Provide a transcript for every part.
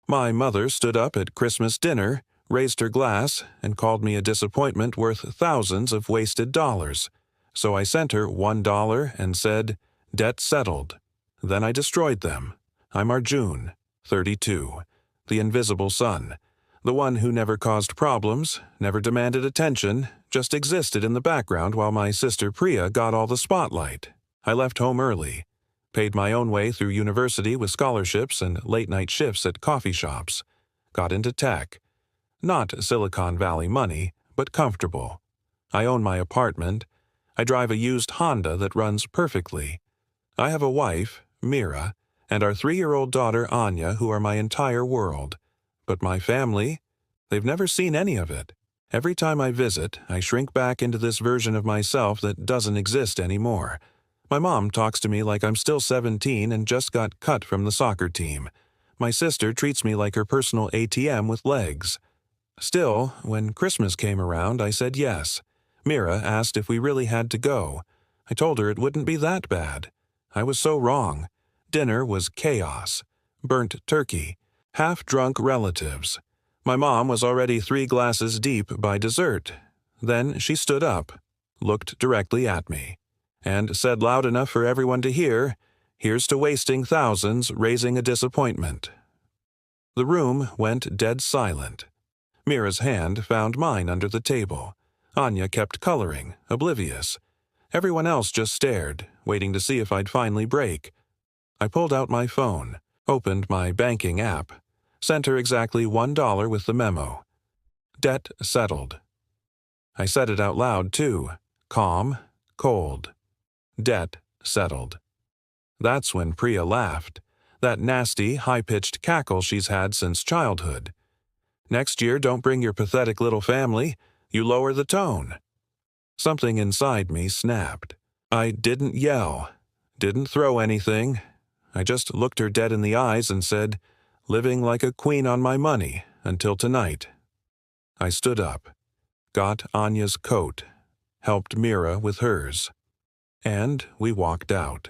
My mother stood up at Christmas dinner, raised her glass, and called me a disappointment worth thousands of wasted dollars. So I sent her $1 and said, "Debt settled." Then I destroyed them. I'm Arjun, 32, the invisible son, the one who never caused problems, never demanded attention, just existed in the background while my sister Priya got all the spotlight. I left home early, paid my own way through university with scholarships and late-night shifts at coffee shops, got into tech. Not Silicon Valley money, but comfortable. I own my apartment. I drive a used Honda that runs perfectly. I have a wife, Mira, and our 3-year-old daughter Anya, who are my entire world. But my family, they've never seen any of it. Every time I visit, I shrink back into this version of myself that doesn't exist anymore. My mom talks to me like I'm still 17 and just got cut from the soccer team. My sister treats me like her personal ATM with legs. Still, when Christmas came around, I said yes. Mira asked if we really had to go. I told her it wouldn't be that bad. I was so wrong. Dinner was chaos. Burnt turkey. Half-drunk relatives. My mom was already 3 glasses deep by dessert. Then she stood up, looked directly at me, and said loud enough for everyone to hear, "Here's to wasting thousands, raising a disappointment." The room went dead silent. Mira's hand found mine under the table. Anya kept coloring, oblivious. Everyone else just stared, waiting to see if I'd finally break. I pulled out my phone, opened my banking app, sent her exactly $1 with the memo. Debt settled. I said it out loud, too. Calm, cold. Debt settled. That's when Priya laughed. That nasty, high-pitched cackle she's had since childhood. Next year, don't bring your pathetic little family. You lower the tone. Something inside me snapped. I didn't yell, didn't throw anything. I just looked her dead in the eyes and said, "Living like a queen on my money, until tonight." I stood up, got Anya's coat, helped Mira with hers, and we walked out.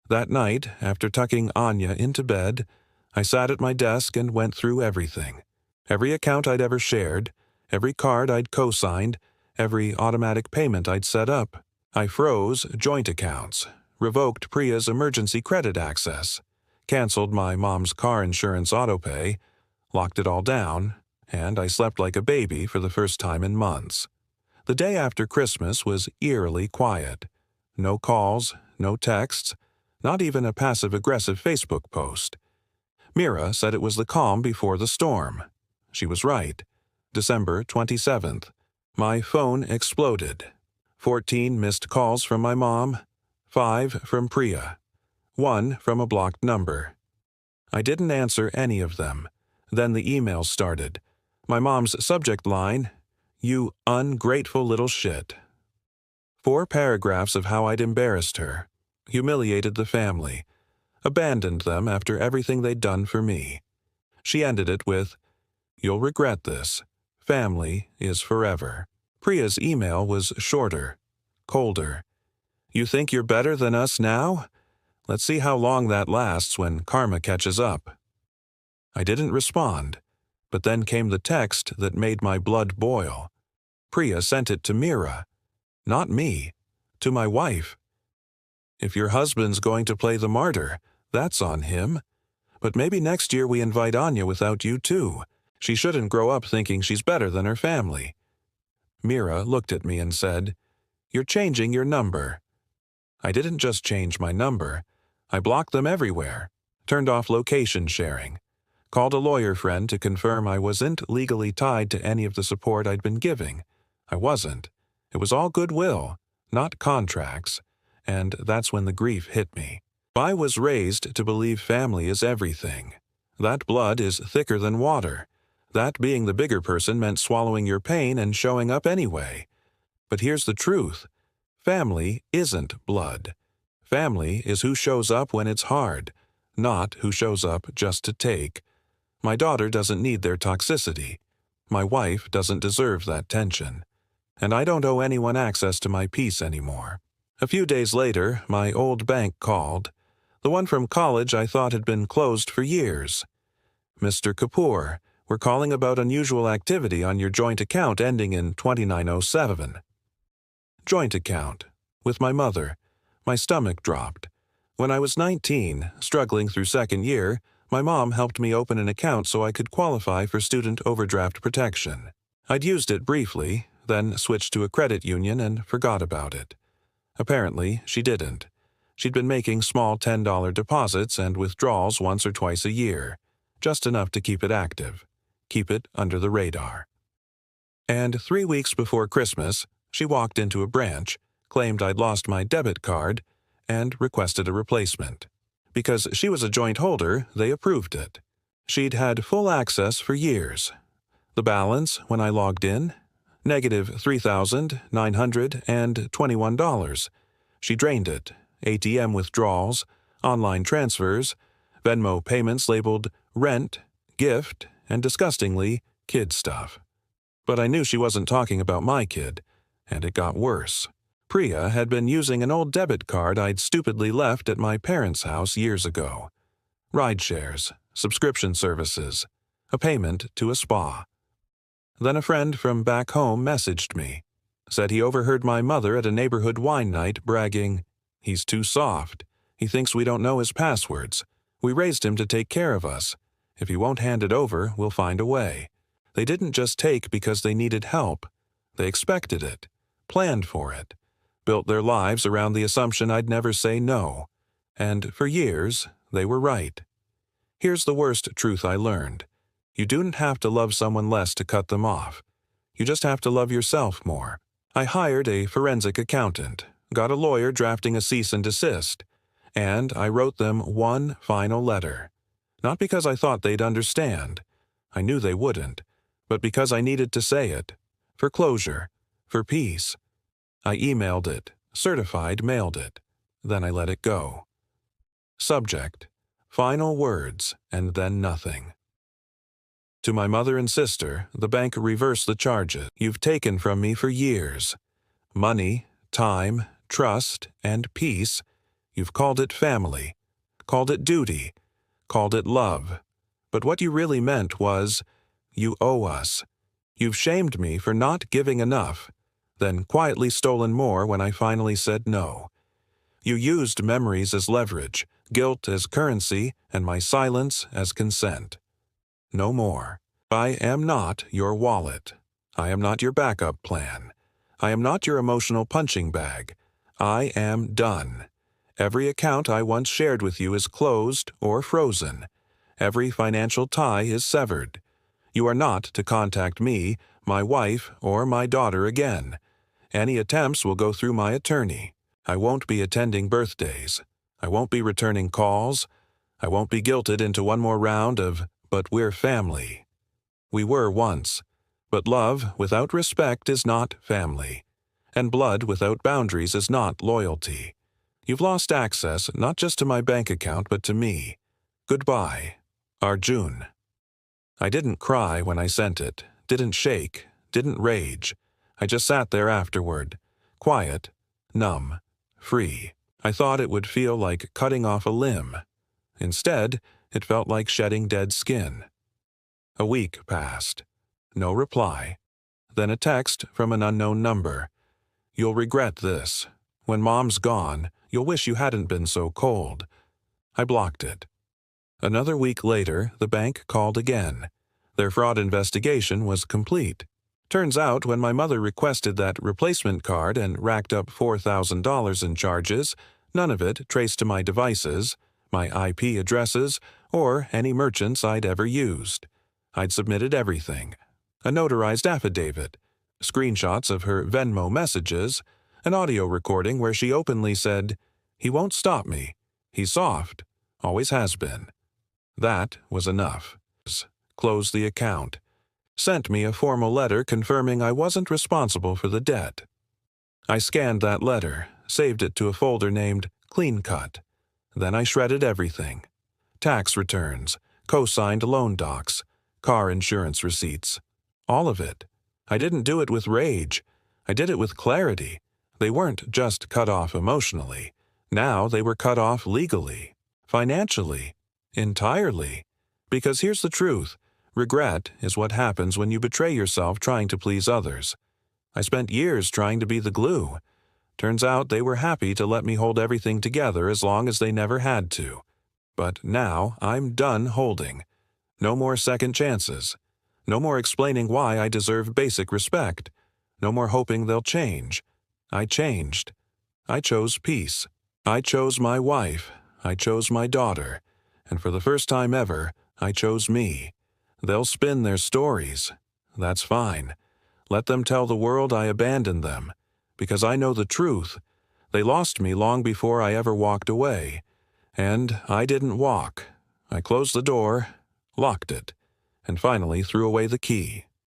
That night, after tucking Anya into bed, I sat at my desk and went through everything. Every account I'd ever shared, every card I'd co-signed, every automatic payment I'd set up. I froze joint accounts, revoked Priya's emergency credit access, canceled my mom's car insurance autopay, locked it all down, and I slept like a baby for the first time in months. The day after Christmas was eerily quiet. No calls, no texts, not even a passive-aggressive Facebook post. Mira said it was the calm before the storm. She was right. December 27th. My phone exploded. 14 missed calls from my mom, 5 from Priya, 1 from a blocked number. I didn't answer any of them. Then the emails started. My mom's subject line, "You ungrateful little shit." 4 paragraphs of how I'd embarrassed her, humiliated the family, abandoned them after everything they'd done for me. She ended it with, "You'll regret this. Family is forever." Priya's email was shorter, colder. "You think you're better than us now? Let's see how long that lasts when karma catches up." I didn't respond, but then came the text that made my blood boil. Priya sent it to Mira, not me, to my wife. "If your husband's going to play the martyr, that's on him. But maybe next year we invite Anya without you too. She shouldn't grow up thinking she's better than her family." Mira looked at me and said, "You're changing your number." I didn't just change my number. I blocked them everywhere, turned off location sharing, called a lawyer friend to confirm I wasn't legally tied to any of the support I'd been giving. I wasn't. It was all goodwill, not contracts, and that's when the grief hit me. I was raised to believe family is everything. That blood is thicker than water. That being the bigger person meant swallowing your pain and showing up anyway. But here's the truth. Family isn't blood. Family is who shows up when it's hard, not who shows up just to take. My daughter doesn't need their toxicity. My wife doesn't deserve that tension. And I don't owe anyone access to my peace anymore. A few days later, my old bank called. The one from college I thought had been closed for years. Mr. Kapoor, we're calling about unusual activity on your joint account ending in 2907. Joint account. With my mother. My stomach dropped. When I was 19, struggling through second year, my mom helped me open an account so I could qualify for student overdraft protection. I'd used it briefly, then switched to a credit union and forgot about it. Apparently, she didn't. She'd been making small $10 deposits and withdrawals once or twice a year, just enough to keep it active, keep it under the radar. And 3 weeks before Christmas, she walked into a branch, claimed I'd lost my debit card, and requested a replacement. Because she was a joint holder, they approved it. She'd had full access for years. The balance, when I logged in, negative $3,921. She drained it. ATM withdrawals, online transfers, Venmo payments labeled rent, gift, and disgustingly, kid stuff. But I knew she wasn't talking about my kid, and it got worse. Priya had been using an old debit card I'd stupidly left at my parents' house years ago. Ride shares, subscription services, a payment to a spa. Then a friend from back home messaged me, said he overheard my mother at a neighborhood wine night bragging, "He's too soft. He thinks we don't know his passwords. We raised him to take care of us. If he won't hand it over, we'll find a way." They didn't just take because they needed help. They expected it, planned for it, built their lives around the assumption I'd never say no. And for years, they were right. Here's the worst truth I learned. You don't have to love someone less to cut them off. You just have to love yourself more. I hired a forensic accountant, got a lawyer drafting a cease and desist, and I wrote them one final letter. Not because I thought they'd understand. I knew they wouldn't, but because I needed to say it. For closure, for peace. I emailed it, certified mailed it. Then I let it go. Subject: final words, and then nothing. To my mother and sister, the bank reversed the charges you've taken from me for years. Money, time, trust, and peace. You've called it family, called it duty, called it love. But what you really meant was, you owe us. You've shamed me for not giving enough, then quietly stolen more when I finally said no. You used memories as leverage, guilt as currency, and my silence as consent. No more. I am not your wallet. I am not your backup plan. I am not your emotional punching bag. I am done. Every account I once shared with you is closed or frozen. Every financial tie is severed. You are not to contact me, my wife, or my daughter again. Any attempts will go through my attorney. I won't be attending birthdays. I won't be returning calls. I won't be guilted into one more round of, but we're family. We were once. But love without respect is not family. And blood without boundaries is not loyalty. You've lost access not just to my bank account but to me. Goodbye, Arjun. I didn't cry when I sent it, didn't shake, didn't rage. I just sat there afterward, quiet, numb, free. I thought it would feel like cutting off a limb. Instead, it felt like shedding dead skin. A week passed. No reply. Then a text from an unknown number. You'll regret this. When Mom's gone, you'll wish you hadn't been so cold. I blocked it. Another week later, the bank called again. Their fraud investigation was complete. Turns out when my mother requested that replacement card and racked up $4,000 in charges, none of it traced to my devices, my IP addresses, or any merchants I'd ever used. I'd submitted everything. A notarized affidavit, screenshots of her Venmo messages, an audio recording where she openly said, "He won't stop me. He's soft. Always has been." That was enough. Closed the account. Sent me a formal letter confirming I wasn't responsible for the debt. I scanned that letter, saved it to a folder named Clean Cut. Then I shredded everything. Tax returns, co-signed loan docs, car insurance receipts. All of it. I didn't do it with rage. I did it with clarity. They weren't just cut off emotionally. Now they were cut off legally, financially, entirely. Because here's the truth. Regret is what happens when you betray yourself trying to please others. I spent years trying to be the glue. Turns out they were happy to let me hold everything together as long as they never had to. But now I'm done holding. No more second chances. No more explaining why I deserve basic respect. No more hoping they'll change. I changed. I chose peace. I chose my wife. I chose my daughter. And for the first time ever, I chose me. They'll spin their stories. That's fine. Let them tell the world I abandoned them. Because I know the truth. They lost me long before I ever walked away. And I didn't walk. I closed the door, locked it, and finally threw away the key.